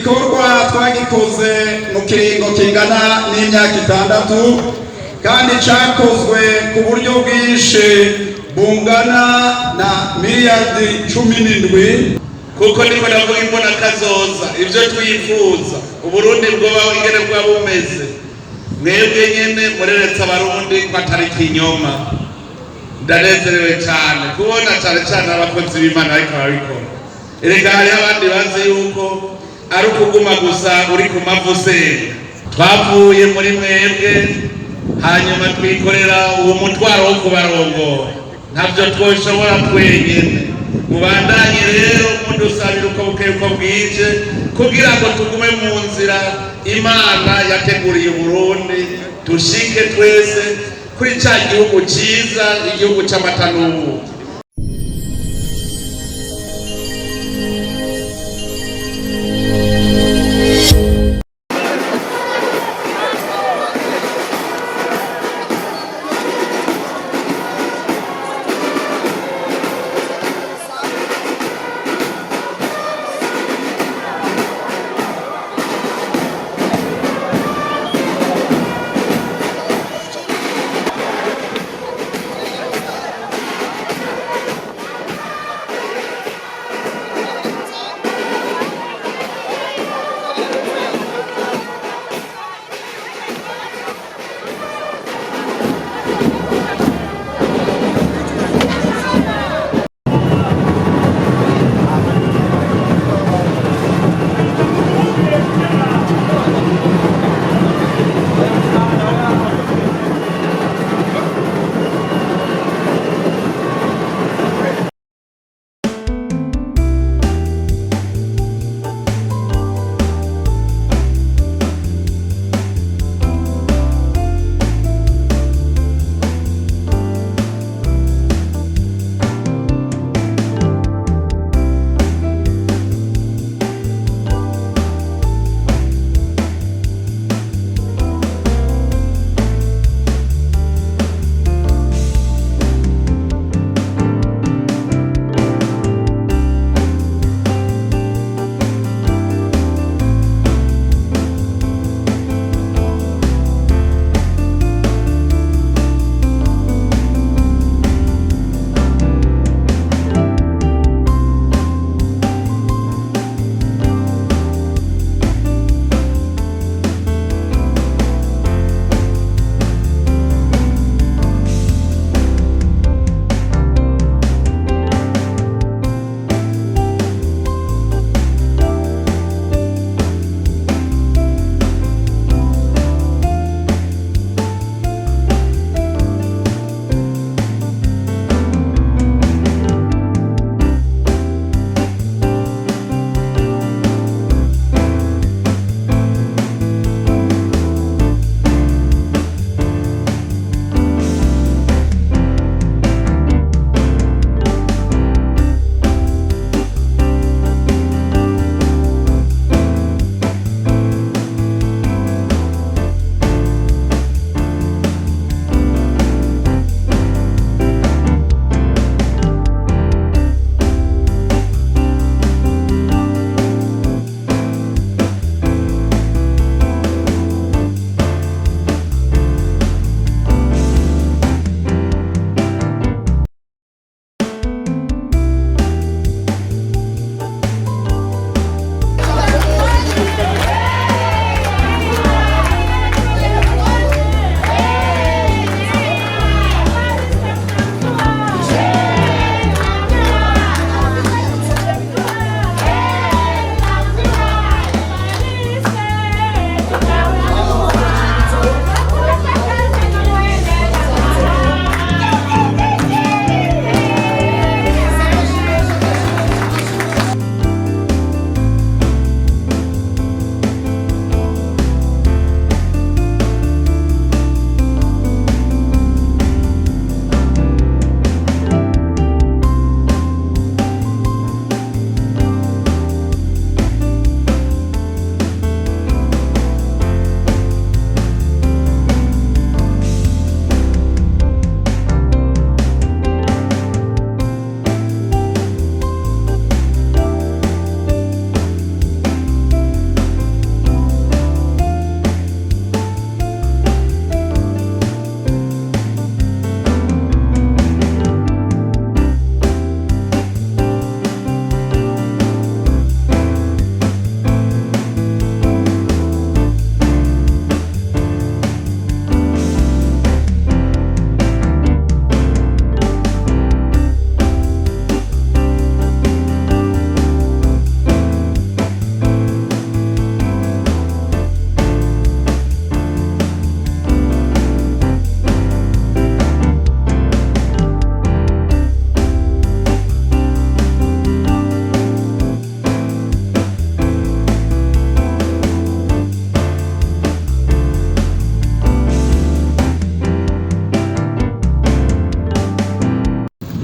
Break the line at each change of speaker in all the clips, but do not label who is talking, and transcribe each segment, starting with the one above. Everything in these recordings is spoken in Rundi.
igikorwa twagikoze mu kiringo kingana n'imyaka 6 kandi cyakozwe ku buryo bwinshi bungana na miliyari 17
kuko niko navuga imbona kazoza ivyo twifuza uburundi bwoba ingene bwa bumeze mwebwe nyene mureretsa abarundi ko atari kinyoma. Ndanezerewe cyane kubona cyane abakozi b'Imana ariko barabikora. Erega hari abandi bazi yuko ari ukuguma gusa uri ku mavusenga. Twavuye muri mwebwe hanyuma twikorera uwo mutwaro wo kubarongora, ntabyo twoshobora twenyene. Mubandanye rero mudusabira uko bukeye uko bwije kugira ngo tugume mu nzira Imana yateguriye Burundi, tushike twese kuri cya gihugu cyiza, igihugu cy'amata n'ubuki.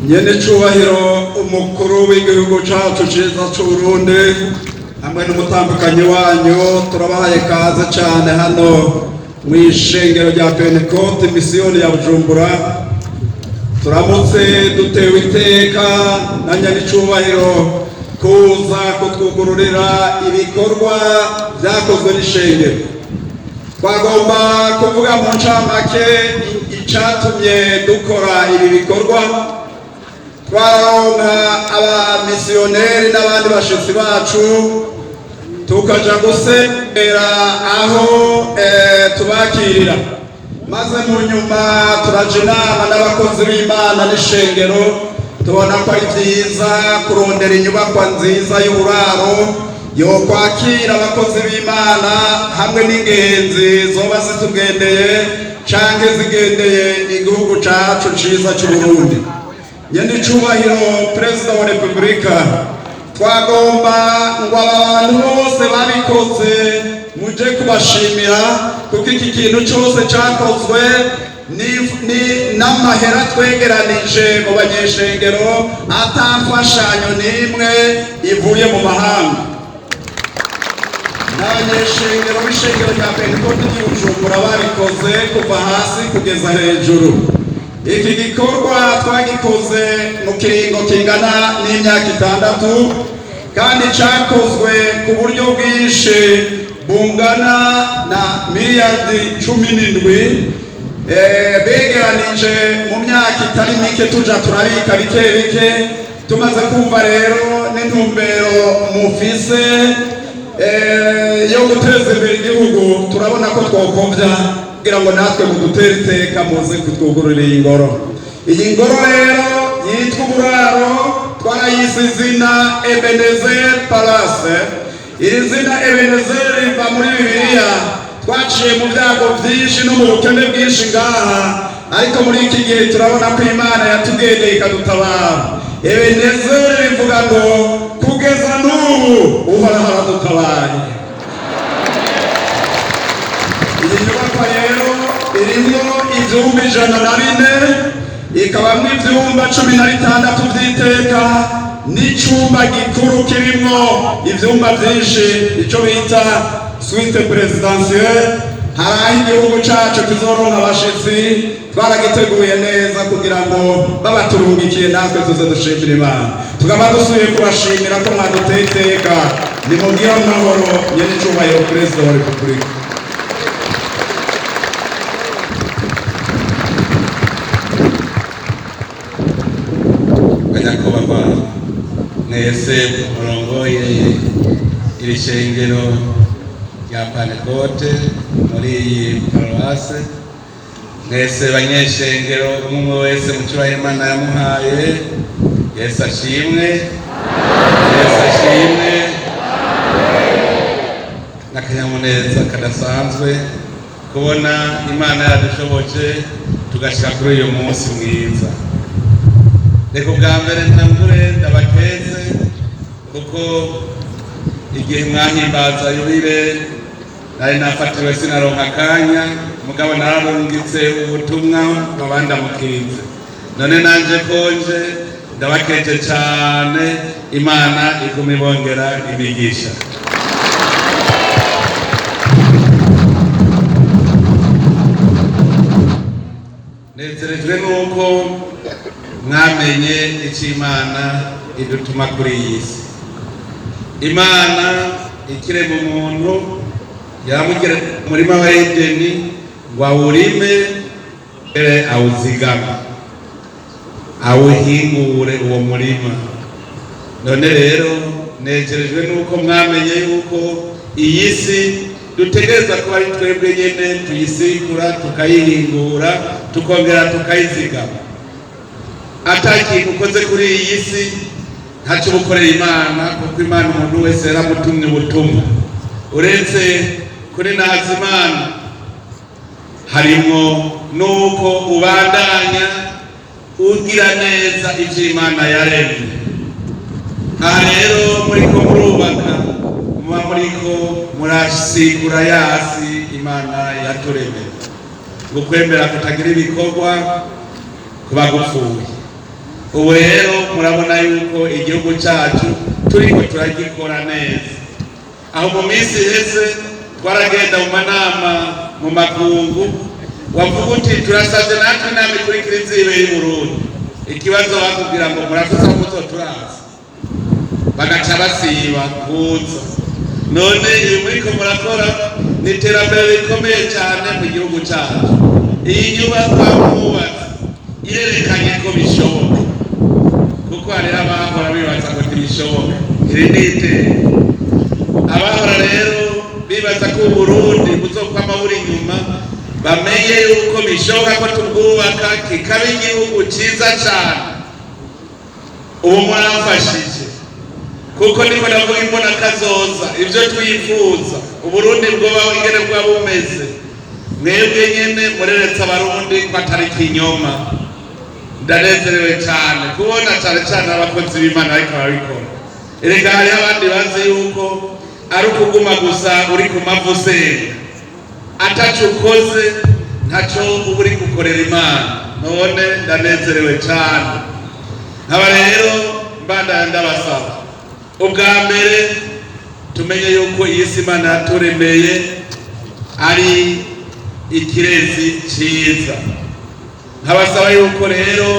nyene cubahiro umukuru w'igihugu cacu ciza c'Uburundi hamwe n'umutambukanyi wanyu turabahaye kaze cane hano mw'ishengero rya Pentecote misiyoni ya Bujumbura. Turamutse dutewe iteka na nyanicubahiro kuza kutwugururira ibikorwa vyakozwe n'ishengero. Twagomba kuvuga mu ncamake icatumye dukora ibi bikorwa. Twaronka abamisiyoneri n'abandi bashitsi bacu tukaja gusengera aho tubakirira, maze mu nyuma turaja inama n'abakozi b'Imana n'ishengero tubona ko ari vyiza kurondera inyubakwa nziza y'uburaro yokwakira abakozi b'Imana hamwe n'ingenzi zoba zitugendeye canke zigendeye igihugu cacu ciza c'Uburundi. Nyenicubahiro Perezida wa Repubulika, twagomba ngo abantu bose babikoze muje kubashimira kuko iki kintu cose cakozwe n'amahera twegeranije mu banyeshengero atamfashanyo n'imwe ivuye mu mahanga. N'abanyeshengero b'ishengero rya Pentecote ry'i Bujumbura babikoze kuva hasi kugeza hejuru. Iki gikorwa twagikoze mu kiringo kingana n'imyaka 6 kandi cakozwe ku buryo bwinshi bungana na miliyardi 17 begeranije mu myaka itari mike tuja turabika bike bike. Tumaze kumva rero n'intumbero mufise yo guteza imbere igihugu, turabona ko twokovya kugira ngo natwe mudutere iteka muze kutwugururira iyi ngoro. Iyi ngoro rero yitwa uburaro twarayise izina Ebenezer Palace. Iri zina Ebenezer riva muri Bibiliya. Twaciye mu byago byinshi no mu bukene bwinshi ngaha, ariko muri iki gihe turabona ko Imana yatugendeye ikadutabara. Ebenezer rivuga ngo kugeza n'ubu Uhoraho aradutabaye. Iyi nyubakwa rero irimwo ivyumba 104, ikabamwo ivyumba 16 vy'iteka n'icumba gikuru kirimwo ivyumba vyinshi, ico bita suite presidentielle. Haraho igihugu cacu kizoronka abashitsi, twaragiteguye neza kugira ngo babaturungikiye natwe tuze dushimira Imana. Tukaba dusubiye kubashimira ko mwaduteye iteka. Nimugire amahoro nyenicubahiro Perezida wa Repubulika.
Banyakubahwa mwese murongoye iri shengero rya Pentecote muri iyi paruwase, mwese banyeshengero umwe wese mu cyubahiro Imana yamuhaye, Yesu ashimwe, Yesu ashimwe. N'akanyamuneza kadasanzwe kubona Imana yadushoboje tugashika kuri uyu munsi mwiza. Reka ubwa mbere ntangure ndabakeze kuko igihe mwahimbaza yubile nari nafatiwe sinaronka akanya, mugabo nararungitse ubutumwa babanda mukinze. None nanje konje ndabakeje cyane, Imana igume ibongera imigisha. Nezerejwe nuko mwamenye icyo Imana idutuma kuri iyi si. Imana ikirema umuntu yamugira umurima wa Edeni ngo awurime mbere awuzigame, awuhingure uwo murima. None rero nejerejwe nuko mwamenye yuko iyi si dutegereza kuba ari twebwe nyene tuyisigura, tukayihingura, tukongera tukayizigama. Atakintu ukoze kuri iyi si ntacyo ubukorera Imana, kuko Imana umuntu wese yaramutumye ubutumwa. Uretse kuri Nahazimana harimo nuko ubandanya ugira neza ivyo Imana yaremye. Aha rero muriko murubaka, muba muriko murasigura yasi Imana yaturemeye. Gukwemera kutagira ibikorwa kuba gupfuye. ubu rero murabona yuko igihugu cyacu turiko turagikora neza. Aho mu minsi iheze twaragenda mu manama mu makungu, wavuga uti turasabye natwe inama ikurikira izibera i Burundi, ikibazo bakubwira ngo murakoze aho muzoturaza, bagaca basiba kuza. None ibi muriko murakora ni iterambere rikomeye cyane mu gihugu cyacu. Iyi nyubakwa mwubatse irerekanye ko bishoboka, kuko hariho abahora bibaza ngo ntibishoboka. Iri ni iteka. Abahora rero bibaza ko Burundi buzokwama buri inyuma, bamenye yuko bishoboka ko tubwubaka kikaba igihugu cyiza cyane. Ubu mwaramfashije, kuko niko ndavuga imbona kazoza ibyo twifuza Uburundi bwoba ingene bwa bumeze. Mwebwe nyene mureretse abarundi ko atari ikinyoma. Ndanezerewe cyane kubona cyane cyane abakozi b'Imana ariko barabikora. Erega hari abandi bazi yuko ari ukuguma gusa uri ku mavu usenga, ataco ukoze ntaco uba uri gukorera Imana. None ndanezerewe cyane. Nkaba rero mbandanya ndabasaba, ubwa mbere tumenye yuko iyi si Imana yaturemeye ari ikirezi cyiza. Nkabasaba yuko rero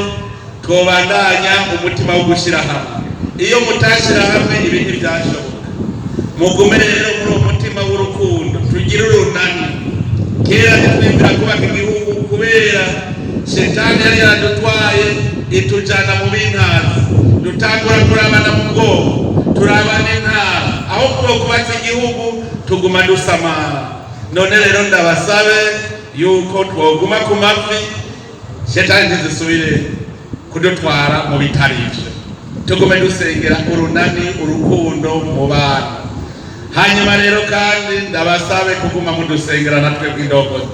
twobandanya umutima wo gushyira hamwe. Iyo mutashyira hamwe ibintu byashoboka. Mugume rero muri uwo mutima w'urukundo, tugire urunani. Kera ntitwibwira kubaka igihugu kubera shetani yari yaradutwaye itujana mu bintazi, dutangura kurabana mu bwoko, turabana intara, aho kubatsa igihugu tuguma dusamara. None rero ndabasabe yuko twoguma ku mavi, shetani ntizisubire kudutwara mu bitarivyo. Tugume dusengera urunani, urukundo mu bantu. Hanyuma rero kandi ndabasabe kuguma mudusengera natwe bw'indogozi.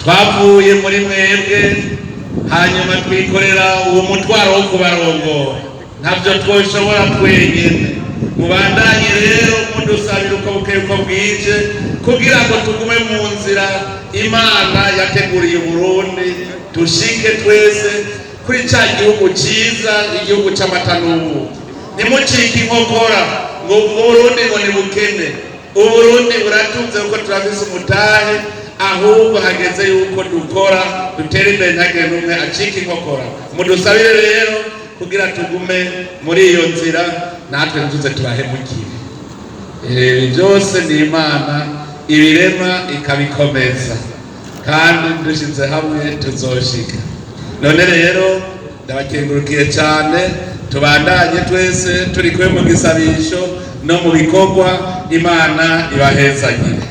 Twavuye muri mwebwe, hanyuma twikorera uwo mutwaro wo kubarongora. Ntabyo twoshobora twenyene. Mubandanye rero mudusabira uko bukeye uko bwije, kugira ngo tugume mu nzira Imana yateguriye Burundi, dushike twese kuri cya gihugu cyiza, igihugu cy'amata n'ubuki. Nimucike inkokora ngo Burundi ngo ni bukene. Uburundi buratunze kuko turafise umutahe, ahubwo hageze yuko dukora dutera imbere ntagire n'umwe acika inkokora. Mudusabire rero kugira tugume muri iyo nzira, natwe ntuze tubahemukire. Byose ni Imana ibirema ikabikomeza, kandi dushize hamwe tuzoshika. None rero ndabakengurukiye cyane, tubandanye twese turi kumwe mu gisabisho no mu bikorwa. Imana ibahezagire.